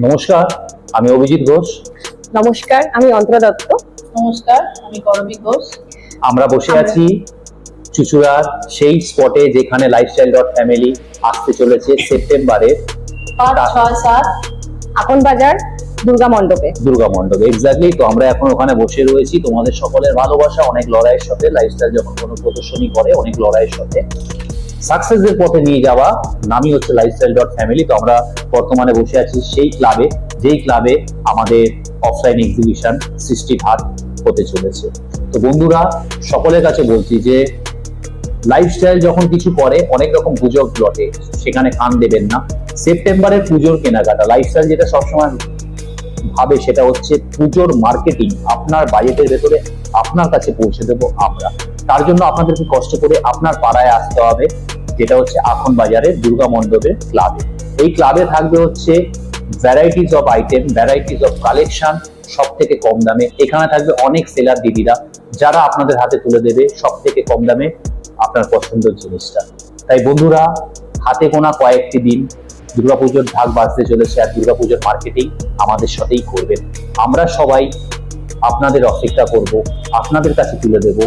নমস্কার, আমি অভিজিৎ ঘোষ। নমস্কার, আমি অন্তরা দত্ত। নমস্কার, আমি করবী ঘোষ। আমরা বসে আছি চুচুড়ার সেই স্পটে যেখানে লাইফস্টাইল.ফ্যামিলি আসতে চলেছে সেপ্টেম্বরে 5, 6, 7 আপন বাজার দুর্গা মণ্ডপে। দুর্গা মণ্ডপে। এক্স্যাক্টলি, তো আমরা এখন ওখানে বসে রয়েছি তোমাদের সকলের ভালোবাসা, অনেক লড়াইয়ের সাথে। লাইফস্টাইল যখন কোনো প্রদর্শনী করে অনেক লড়াইয়ের সাথে সাকসেসের পথে নিয়ে যাওয়া নামই হচ্ছে লাইফস্টাইল.ফ্যামিলি। তো আমরা বর্তমানে বসে আছি সেই ক্লাবে, যেই ক্লাবে আমাদের অফলাইন এক্সিবিশন সৃষ্টিঘাত হতে চলেছে। তো বন্ধুরা, সকলের কাছে বলছি যে লাইফস্টাইল যখন কিছু করে অনেক রকম গুজব রটে, সেখানে কান দেবেন না। সেপ্টেম্বরের পুজোর কেনাকাটা, লাইফস্টাইল যেটা সবসময় ভাবে সেটা হচ্ছে পুজোর মার্কেটিং আপনার বাজেটের ভেতরে আপনার কাছে পৌঁছে দেবো আমরা। তার জন্য আপনাদেরকে কষ্ট করে আপনার পাড়ায় আসতে হবে, যেটা হচ্ছে আখন বাজারের দুর্গা মণ্ডপের ক্লাবে। এই ক্লাবে থাকবে হচ্ছে varieties of item, varieties of collection, সব থেকে কম দামে। এখানে থাকবে অনেক সেলার দিদিরা যারা আপনাদের হাতে তুলে দেবে সব থেকে কম দামে আপনার পছন্দের জিনিসটা। তাই বন্ধুরা, হাতে গোনা কয়েকটি দিন, দুর্গাপুজোর ঢাক বাজতে চলেছে, আর দুর্গাপুজোর মার্কেটিং আমাদের সাথেই করবেন। আমরা সবাই আপনাদের অপেক্ষা করব, আপনাদের কাছে তুলে দেব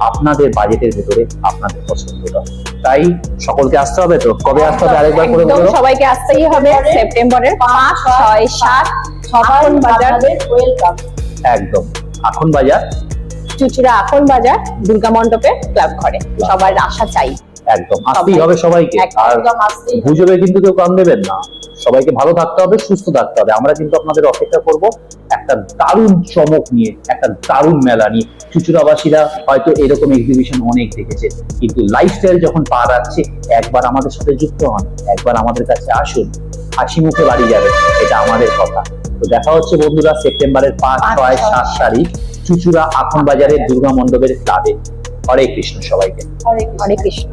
আপনাদের বাজেটের ভেতরে আপনাদের পছন্দটা। তাই সকলকে আসতে হবে। তো কবে আসতে হবে আরেকবার করে একদম বলো। সবাইকে আসতেই হবে সেপ্টেম্বরের 5, 6, 7 সবাই বাজার ওয়েলকাম। একদম আখন বাজার, চুচুড়া আখন বাজার দুর্গা মণ্ডপে ক্লাব ঘরে সবার আশা চাই। একদম আসতেই হবে সবাইকে। আর একদম আসতেই হবে। গুজবে কিন্তু কেউ কান দেবেন না। সবাইকে ভালো থাকতে হবে, সুস্থ থাকতে হবে। আমরা কিন্তু আপনাদের অপেক্ষা করব একটা দারুণ চমক নিয়ে, একটা দারুণ মেলা নিয়ে। চুচুড়াবাসীরা হয়তো এরকম এক্সিবিশন অনেক দেখেছে, কিন্তু লাইফস্টাইল যখন পা রাখছে, একবার আমাদের সাথে যুক্ত হন, একবার আমাদের কাছে আসুন, হাসি মুখে বাড়ি যাবে, এটা আমাদের কথা। তো দেখা হচ্ছে বন্ধুরা সেপ্টেম্বরের 5, 6, 7 তারিখ চুচুড়া আখন বাজারের দুর্গা মণ্ডপের ক্লাবে। হরে কৃষ্ণ সবাইকে। হরে কৃষ্ণ। হরে কৃষ্ণ।